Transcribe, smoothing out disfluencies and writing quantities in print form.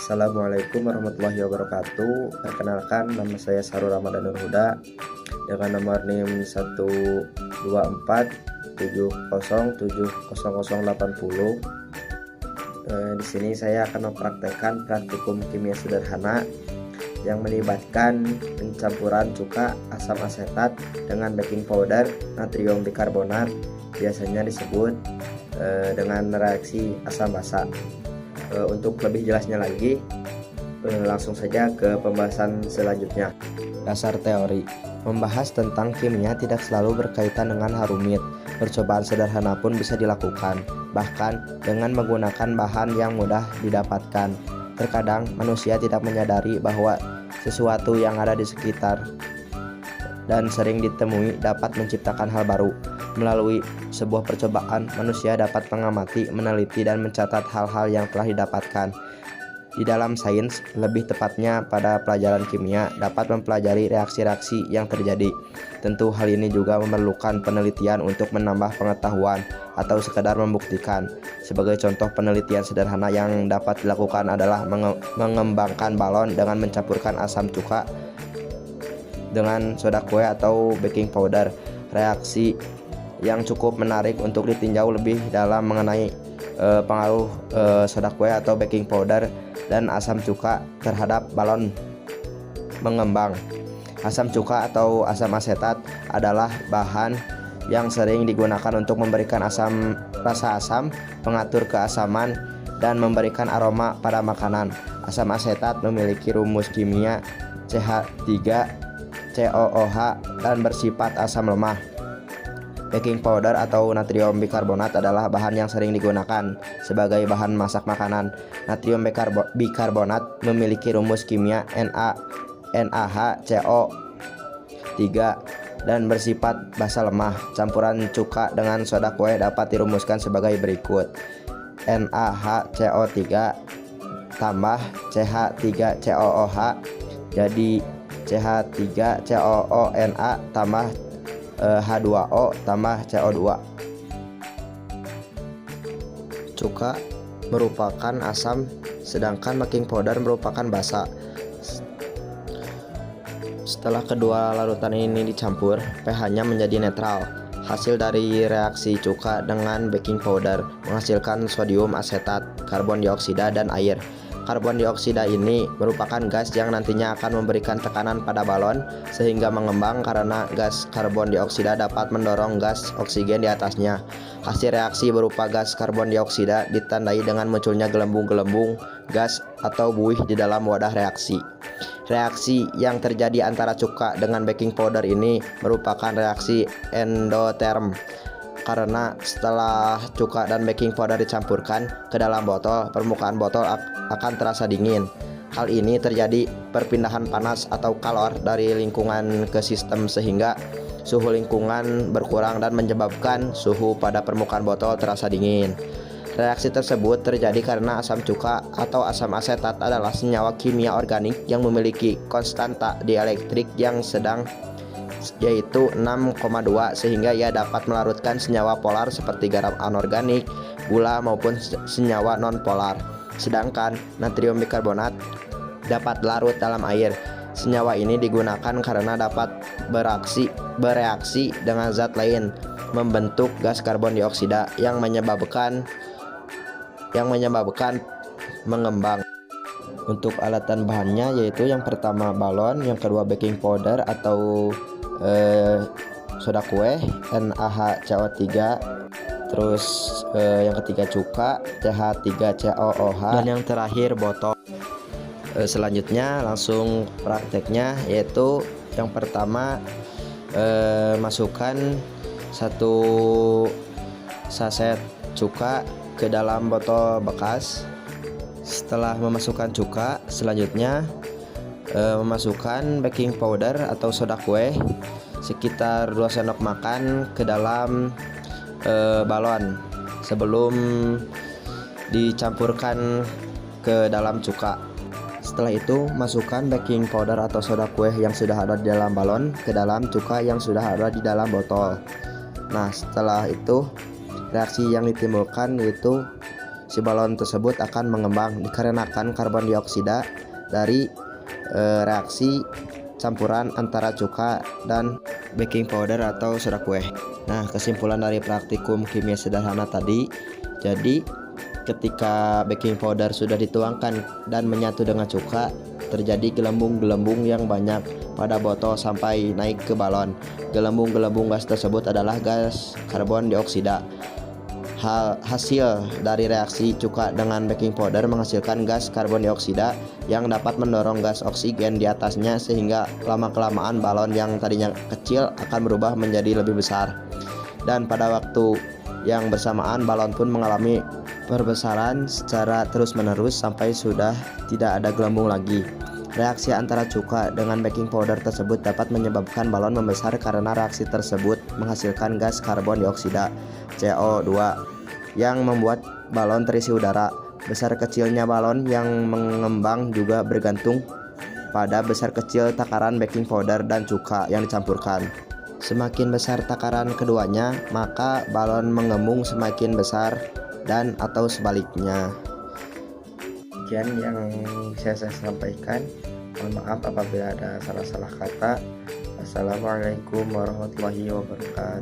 Assalamualaikum warahmatullahi wabarakatuh. Perkenalkan, nama saya Sarul Ramadan Nur Huda dengan nomor NIM 124707080. Di sini saya akan mempraktekkan praktikum kimia sederhana yang melibatkan pencampuran cuka asam asetat dengan baking powder natrium bikarbonat, biasanya disebut dengan reaksi asam basa. Untuk lebih jelasnya lagi, langsung saja ke pembahasan selanjutnya. Dasar teori membahas tentang kimia tidak selalu berkaitan dengan hal rumit. Percobaan sederhana pun bisa dilakukan, bahkan dengan menggunakan bahan yang mudah didapatkan. Terkadang manusia tidak menyadari bahwa sesuatu yang ada di sekitar dan sering ditemui dapat menciptakan hal baru. Melalui sebuah percobaan, manusia dapat mengamati, meneliti, dan mencatat hal-hal yang telah didapatkan. Di dalam sains, lebih tepatnya pada pelajaran kimia, dapat mempelajari reaksi-reaksi yang terjadi. Tentu hal ini juga memerlukan penelitian untuk menambah pengetahuan atau sekadar membuktikan. Sebagai contoh penelitian sederhana yang dapat dilakukan adalah mengembangkan balon dengan mencampurkan asam cuka dengan soda kue atau baking powder. Reaksi yang cukup menarik untuk ditinjau lebih dalam mengenai pengaruh soda kue atau baking powder dan asam cuka terhadap balon mengembang. Asam cuka atau asam asetat adalah bahan yang sering digunakan untuk memberikan rasa asam, mengatur keasaman, dan memberikan aroma pada makanan. Asam asetat memiliki rumus kimia CH3COOH dan bersifat asam lemah. Baking powder atau natrium bikarbonat adalah bahan yang sering digunakan sebagai bahan masak makanan. Natrium bikarbonat memiliki rumus kimia NaHCO3 dan bersifat basa lemah. Campuran cuka dengan soda kue dapat dirumuskan sebagai berikut: NaHCO3 tambah CH3COOH jadi CH3COONa tambah H2O tambah CO2. Cuka merupakan asam, sedangkan baking powder merupakan basa. Setelah kedua larutan ini dicampur, pH-nya menjadi netral. Hasil dari reaksi cuka dengan baking powder menghasilkan sodium asetat, karbon dioksida, dan air. Karbon dioksida ini merupakan gas yang nantinya akan memberikan tekanan pada balon sehingga mengembang karena gas karbon dioksida dapat mendorong gas oksigen di atasnya. Hasil reaksi berupa gas karbon dioksida ditandai dengan munculnya gelembung-gelembung gas atau buih di dalam wadah reaksi. Reaksi yang terjadi antara cuka dengan baking powder ini merupakan reaksi endoterm. Karena setelah cuka dan baking powder dicampurkan ke dalam botol, permukaan botol akan terasa dingin. Hal ini terjadi perpindahan panas atau kalor dari lingkungan ke sistem sehingga suhu lingkungan berkurang dan menyebabkan suhu pada permukaan botol terasa dingin. Reaksi tersebut terjadi karena asam cuka atau asam asetat adalah senyawa kimia organik yang memiliki konstanta dielektrik yang sedang, yaitu 6,2, sehingga ia dapat melarutkan senyawa polar seperti garam anorganik, gula, maupun senyawa non-polar. Sedangkan natrium bikarbonat dapat larut dalam air. Senyawa ini digunakan karena dapat bereaksi dengan zat lain membentuk gas karbon dioksida yang menyebabkan mengembang. Untuk alatan bahannya yaitu yang pertama balon, yang kedua baking powder atau soda kue NaHCO3, terus yang ketiga cuka CH3COOH, dan yang terakhir botol. Selanjutnya langsung prakteknya, yaitu yang pertama masukkan 1 saset cuka ke dalam botol bekas. Setelah memasukkan cuka, selanjutnya memasukkan baking powder atau soda kue sekitar 2 sendok makan ke dalam balon sebelum dicampurkan ke dalam cuka. Setelah itu masukkan baking powder atau soda kue yang sudah ada di dalam balon ke dalam cuka yang sudah ada di dalam botol. Nah, setelah itu reaksi yang ditimbulkan yaitu si balon tersebut akan mengembang dikarenakan karbon dioksida dari reaksi campuran antara cuka dan baking powder atau soda kue. Nah, kesimpulan dari praktikum kimia sederhana tadi, jadi ketika baking powder sudah dituangkan dan menyatu dengan cuka, terjadi gelembung-gelembung yang banyak pada botol sampai naik ke balon. Gelembung-gelembung gas tersebut adalah gas karbon dioksida. Hasil dari reaksi cuka dengan baking powder menghasilkan gas karbon dioksida yang dapat mendorong gas oksigen di atasnya, sehingga lama-kelamaan balon yang tadinya kecil akan berubah menjadi lebih besar. Dan pada waktu yang bersamaan balon pun mengalami perbesaran secara terus-menerus sampai sudah tidak ada gelembung lagi. Reaksi antara cuka dengan baking powder tersebut dapat menyebabkan balon membesar karena reaksi tersebut menghasilkan gas karbon dioksida CO2 yang membuat balon terisi udara. Besar kecilnya balon yang mengembang juga bergantung pada besar kecil takaran baking powder dan cuka yang dicampurkan. Semakin besar takaran keduanya, maka balon mengembung semakin besar dan atau sebaliknya. Sekian yang bisa saya sampaikan. Mohon maaf apabila ada salah-salah kata. Assalamualaikum warahmatullahi wabarakatuh.